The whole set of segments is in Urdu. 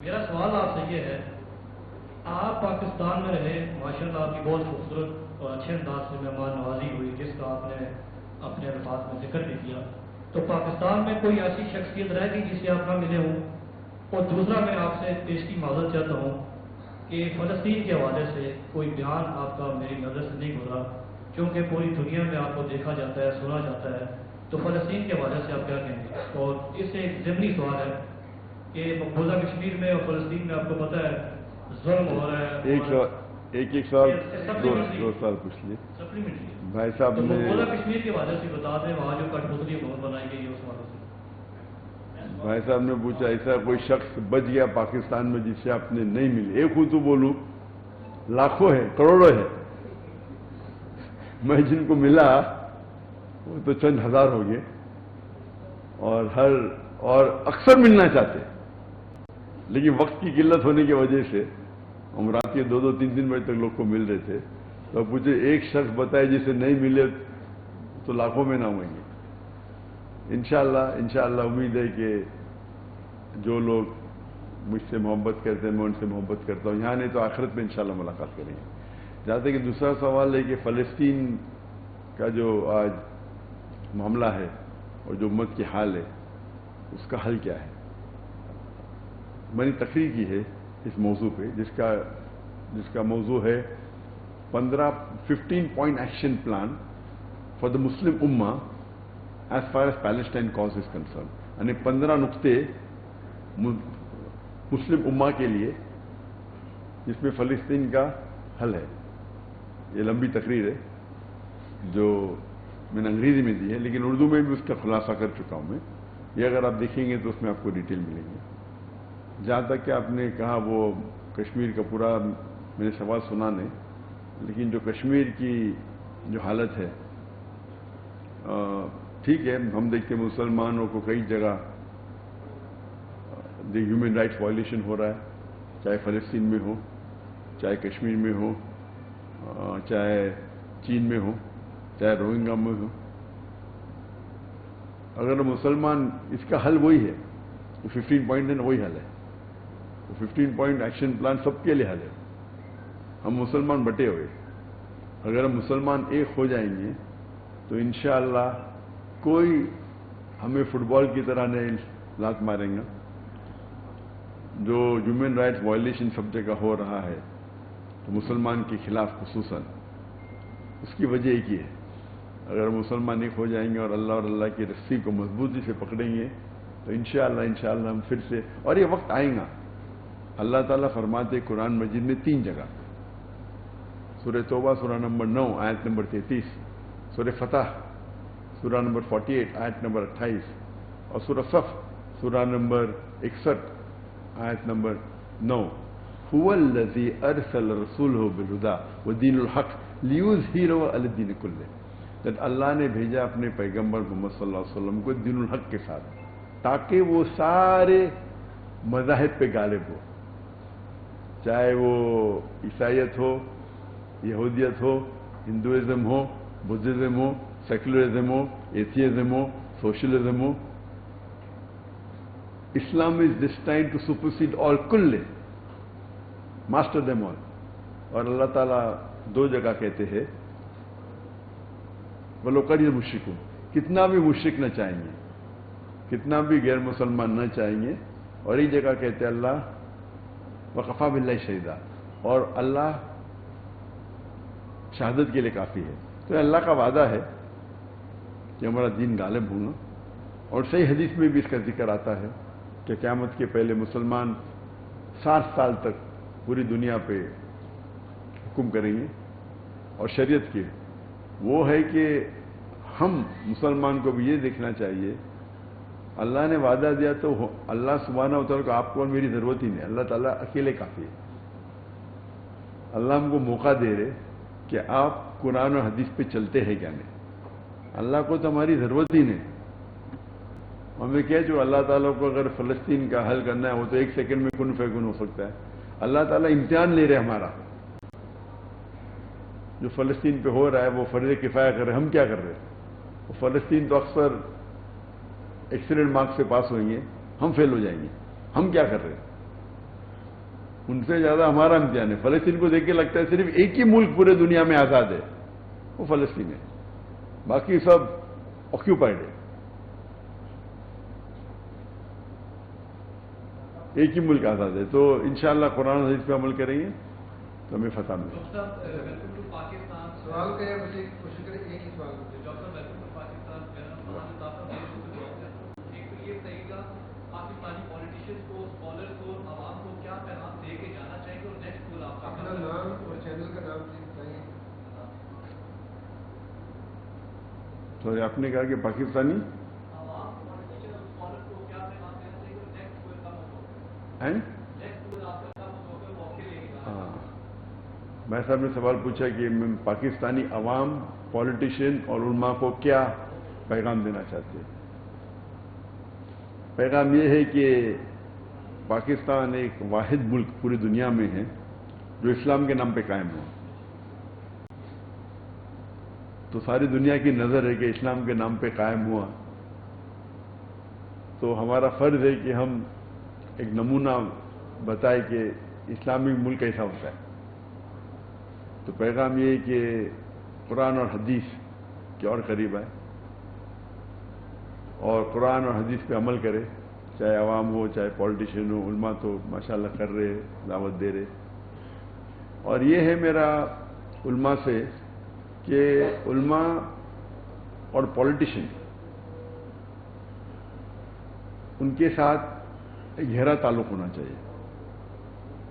میرا سوال آپ سے یہ ہے، آپ پاکستان میں رہے، ماشاءاللہ آپ کی بہت خوبصورت اور اچھے انداز سے مہمان نوازی ہوئی جس کا آپ نے اپنے الفاظ میں ذکر بھی کیا، تو پاکستان میں کوئی ایسی شخصیت رہ گئی جس سے آپ نہ ملے ہوں؟ اور دوسرا میں آپ سے پیشگی معذرت چاہتا ہوں کہ فلسطین کے حوالے سے کوئی بیان آپ کا میری نظر سے نہیں گزرا، کیونکہ پوری دنیا میں آپ کو دیکھا جاتا ہے، سنا جاتا ہے، تو فلسطین کے حوالے سے آپ کیا کہیں گے؟ اور اس سے ایک ضمنی سوال ہے کہ مقبوضہ کشمیر میں اور فلسطین میں آپ کو پتہ ہے ظلم ہو رہا ہے، ایک سوال دو سوال پوچھ لیے سپلیمنٹری بھائی صاحب تو نے. مقبوضہ کشمیر کے حوالے سے بتا دیں، وہاں جو کٹ پتلی بہت بنائی گئی ہے اس حوالے سے. بھائی صاحب نے پوچھا ایسا کوئی شخص بچ گیا پاکستان میں جس سے آپ نے نہیں ملی؟ ایک ہوں تو بولوں، لاکھوں ہے، کروڑوں ہے. میں جن کو ملا وہ تو چند ہزار ہو گئے، اور اکثر ملنا چاہتے، لیکن وقت کی قلت ہونے کی وجہ سے ہم رات کے 2-3 بجے تک لوگ کو مل رہے تھے. تو مجھے ایک شخص بتائے جسے نہیں ملے تو لاکھوں میں نہ ہوئیں گے. انشاءاللہ امید ہے کہ جو لوگ مجھ سے محبت کرتے ہیں میں ان سے محبت کرتا ہوں، یہاں نہیں تو آخرت میں انشاءاللہ ملاقات کریں گے. جہاں تک کہ دوسرا سوال ہے کہ فلسطین کا جو آج معاملہ ہے اور جو امت کی حال ہے اس کا حل کیا ہے. میں نے تقریر کی ہے اس موضوع پہ جس کا موضوع ہے 15 point action plan for the Muslim ummah as far as Palestine cause is concerned. یعنی 15 نقطے مسلم امہ کے لیے جس میں فلسطین کا حل ہے. یہ لمبی تقریر ہے جو میں نے انگریزی میں دی ہے، لیکن اردو میں بھی اس کا خلاصہ کر چکا ہوں میں. یہ اگر آپ دیکھیں گے تو اس میں آپ کو ڈیٹیل ملیں گے. جہاں تک کہ آپ نے کہا وہ کشمیر کا پورا میں نے سوال سنا نہیں، لیکن جو کشمیر کی جو حالت ہے ٹھیک ہے، ہم دیکھتے ہیں مسلمانوں کو کئی جگہ ہیومن رائٹس وائلیشن ہو رہا ہے، چاہے فلسطین میں ہو، چاہے کشمیر میں ہو، چاہے چین میں ہو، چاہے روہنگا میں ہو. اگر مسلمان اس کا حل وہی ہے، وہ 15 پوائنٹ ہے نا، وہی حل ہے. 15 پوائنٹ ایکشن پلان سب کے لیے حل ہے. ہم مسلمان بٹے ہوئے، اگر ہم مسلمان ایک ہو جائیں گے تو انشاءاللہ کوئی ہمیں فٹ بال کی طرح نہیں لات ماریں گا. جو ہیومن رائٹس وائلیشن سب جگہ ہو رہا ہے تو مسلمان کے خلاف خصوصاً، اس کی وجہ ایک ہی ہے، اگر مسلمان ایک ہو جائیں گے اور اللہ کی رسی کو مضبوطی سے پکڑیں گے تو انشاءاللہ ہم پھر سے، اور یہ وقت آئے گا. اللہ تعالیٰ فرماتے قرآن مجید میں 3 جگہ، سورہ توبہ سورہ نمبر 9 آیت نمبر 33، سورہ فتح سورہ نمبر 48 آیت نمبر 28، اور سورہ صف سورہ نمبر 61 آیت نمبر 9، هو الذی ارسل رسولہ بالہدی ودین الحق لیظہرہ علی الدین کلہ. جب اللہ نے بھیجا اپنے پیغمبر محمد صلی اللہ علیہ وسلم کو دین الحق کے ساتھ تاکہ وہ سارے مذاہب پہ غالب ہو، چاہے وہ عیسائیت ہو، یہودیت ہو، ہندوازم ہو، بدھزم ہو، سیکولرزم ہو، ایتھیزم ہو، سوشلزم ہو. Islam is destined to supersede all, کل ماسٹر دیم آل. اور اللہ تعالیٰ 2 جگہ کہتے ہیں وَلَوْ كَرِهَ الْمُشْرِكُونَ، کتنا بھی مشرک نہ چاہیں گے، کتنا بھی غیر مسلمان نہ چاہیں گے. اور ایک جگہ کہتے ہیں اللہ وَكَفَىٰ بِاللَّهِ شَهِيدًا، اور اللہ شہادت کے لیے کافی ہے. تو اللہ کا وعدہ ہے کہ ہمارا دین غالب ہوگا. اور صحیح حدیث میں بھی اس کا ذکر آتا ہے کہ قیامت کے پہلے مسلمان 60 سال تک پوری دنیا پہ حکم کریں گے. اور شریعت کی وہ ہے کہ ہم مسلمان کو بھی یہ دیکھنا چاہیے، اللہ نے وعدہ دیا تو اللہ سبحانہ و تعالیٰ کو آپ کو اور میری ضرورت ہی نہیں، اللہ تعالیٰ اکیلے کافی ہے. اللہ ہم کو موقع دے رہے کہ آپ قرآن اور حدیث پہ چلتے ہیں کیا نہیں. اللہ کو تو ہماری ضرورت ہی نہیں. ہمیں کیا، جو اللہ تعالیٰ کو اگر فلسطین کا حل کرنا ہے وہ تو 1 سیکنڈ میں کن فیکن ہو سکتا ہے. اللہ تعالیٰ امتحان لے رہے ہمارا، جو فلسطین پہ ہو رہا ہے وہ فرض کفایہ کر رہے، ہم کیا کر رہے ہیں؟ وہ فلسطین تو اکثر ایکسیلنٹ مارکس سے پاس ہوئیں گے، ہم فیل ہو جائیں گے. ہم کیا کر رہے ہیں؟ ان سے زیادہ ہمارا امتحان ہے. فلسطین کو دیکھ کے لگتا ہے صرف ایک ہی ملک پورے دنیا میں آزاد ہے, وہ فلسطین ہے, باقی سب آکیوپائڈ ہے. ایک ہی ملک آزاد ہے. تو انشاءاللہ قرآن حدیث پہ عمل کریں گے تو ہمیں فتح ملے. سوال کیا مجھے کوشش کریں ایک ہی سوال پاکستانی پولیٹیشین کو, اسکالر کو, عوام کو کیا پیغام دے کے جانا چاہیے اور نیکسٹ گول آپ اپنا نام اور چینل کا نام بتائیے. سوری, آپ نے کہا کہ پاکستانی عوام پولیٹیشین اور اسکالر کو کیا پیغام دینا چاہیے اور نیکسٹ گول کم ہوگا, ہیں؟ نیکسٹ گول آپ کا کم ہوگا موقع لے گا. ہاں, میں صاحب نے سوال پوچھا کہ پاکستانی عوام, پولیٹیشین اور علماء کو کیا پیغام دینا چاہتے ہیں. پیغام یہ ہے کہ پاکستان ایک واحد ملک پوری دنیا میں ہے جو اسلام کے نام پہ قائم ہوا. تو ساری دنیا کی نظر ہے کہ اسلام کے نام پہ قائم ہوا, تو ہمارا فرض ہے کہ ہم ایک نمونہ بتائیں کہ اسلامی ملک کیسا ہوتا ہے. تو پیغام یہ ہے کہ قرآن اور حدیث کے اور قریب آئے اور قرآن اور حدیث پہ عمل کرے, چاہے عوام ہو چاہے پولیٹیشین ہو. علماء تو ماشاءاللہ کر رہے, دعوت دے رہے. اور یہ ہے میرا علماء سے کہ علماء اور پولیٹیشین ان کے ساتھ ایک گہرا تعلق ہونا چاہیے,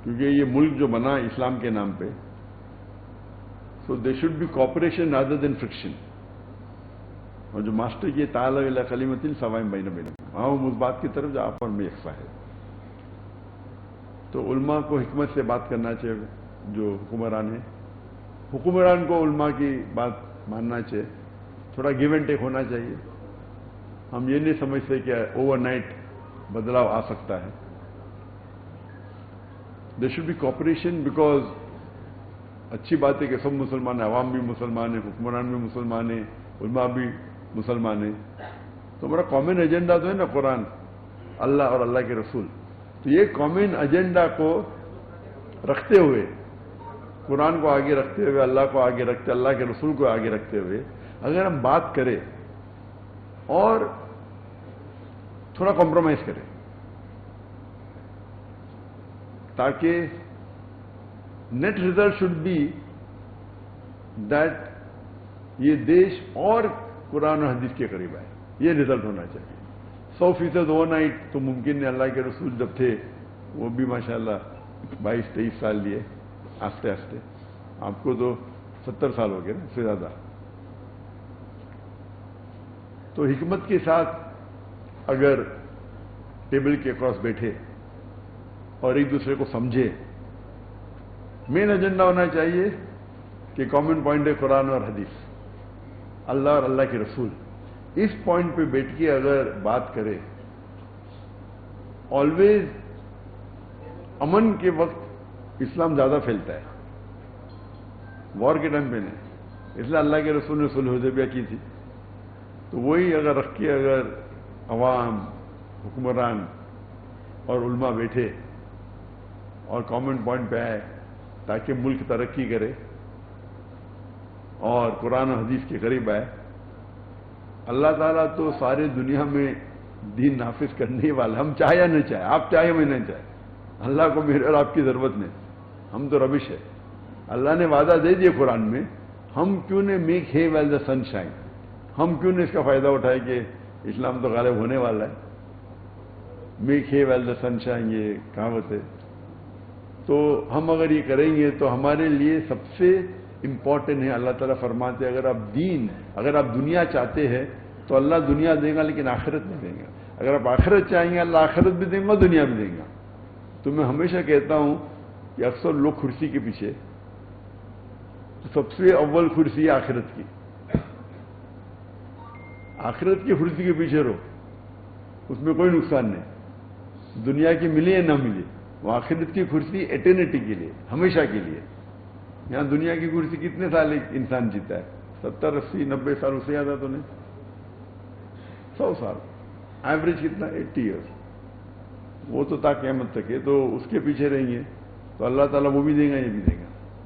کیونکہ یہ ملک جو بنا اسلام کے نام پہ, so they should be cooperation rather than friction. اور جو ماسٹر کی تعالی الی کلمۃ سواء بین بینکم, ہاں وہ اس بات کی طرف جو آپ اور میں یکساں ہے. تو علماء کو حکمت سے بات کرنا چاہیے. جو حکمران ہیں, حکمران کو علماء کی بات ماننا چاہیے. تھوڑا گیو اینڈ ٹیک ہونا چاہیے. ہم یہ نہیں سمجھتے کہ اوور نائٹ بدلاؤ آ سکتا ہے. There should be cooperation, because اچھی بات ہے کہ سب مسلمان ہیں, عوام بھی مسلمان ہیں, حکمران بھی مسلمان ہیں, علماء بھی مسلمان ہیں. تو ہمارا کامن ایجنڈا تو ہے نا قرآن, اللہ اور اللہ کے رسول. تو یہ کامن ایجنڈا کو رکھتے ہوئے, قرآن کو آگے رکھتے ہوئے, اللہ کو آگے رکھتے, اللہ کے رسول کو آگے رکھتے ہوئے اگر ہم بات کریں اور تھوڑا کمپرومائز کریں, تاکہ net result should be that یہ دیش اور قرآن و حدیث کے قریب آئے. یہ ریزلٹ ہونا چاہیے. 100% اوور نائٹ تو ممکن نہیں. اللہ کے رسول جب تھے وہ بھی ماشاءاللہ 22-23 سال لیے, آستے آستے. آپ کو تو 70 سال ہو گئے نا, اس سے زیادہ. تو حکمت کے ساتھ اگر ٹیبل کے اکراس بیٹھے اور ایک دوسرے کو سمجھے, مین ایجنڈا ہونا چاہیے کہ کامن پوائنٹ ہے قرآن اور حدیث, اللہ اور اللہ کے رسول. اس پوائنٹ پہ بیٹھ کے اگر بات کرے, آلویز امن کے وقت اسلام زیادہ پھیلتا ہے, وار کے ٹائم پہ نہیں. اس لیے اللہ کے رسول نے صلح حدیبیہ کی تھی. تو وہی اگر رکھ کے اگر عوام, حکمران اور علماء بیٹھے اور کامن پوائنٹ پہ آئے تاکہ ملک ترقی کرے اور قرآن و حدیث کے قریب آئے. اللہ تعالیٰ تو ساری دنیا میں دین نافذ کرنے والا, ہم چاہے یا نہ چاہے, آپ چاہے میں نہ چاہے. اللہ کو میرے اور آپ کی ضرورت نہیں, ہم تو ربش ہے. اللہ نے وعدہ دے دیا قرآن میں, ہم کیوں نے میک ہے ویل دا سن شائن, ہم کیوں نے اس کا فائدہ اٹھائے کہ اسلام تو غالب ہونے والا ہے. میک ہے ویل دا سن شائن یہ کہاوت ہے. تو ہم اگر یہ کریں گے تو ہمارے لیے سب سے امپورٹنٹ ہے. اللہ تعالیٰ فرماتے ہیں اگر آپ دنیا چاہتے ہیں تو اللہ دنیا دے گا لیکن آخرت نہیں دے گا. اگر آپ آخرت چاہیں گے اللہ آخرت بھی دیں گا, دنیا بھی دیں گا. تو میں ہمیشہ کہتا ہوں کہ اکثر لوگ کرسی کے پیچھے, تو سب سے اول کرسی ہے آخرت کی. آخرت کی کرسی کے پیچھے رہو, اس میں کوئی نقصان نہیں. دنیا کی ملی یا نہ ملی, وہ آخرت کی کرسی ایٹرنیٹی کے لیے, ہمیشہ کے لیے. یہاں دنیا کی کرسی کتنے سال ایک انسان جیتا ہے, 70, 80, 90 سال, اس سے زیادہ تو نہیں, 100 سال. ایوریج کتنا, 80 ایئرس. وہ تو تا قیامت تک ہے. تو اس کے پیچھے رہیں گے تو اللہ تعالیٰ وہ بھی دے گا، یہ بھی دے گا.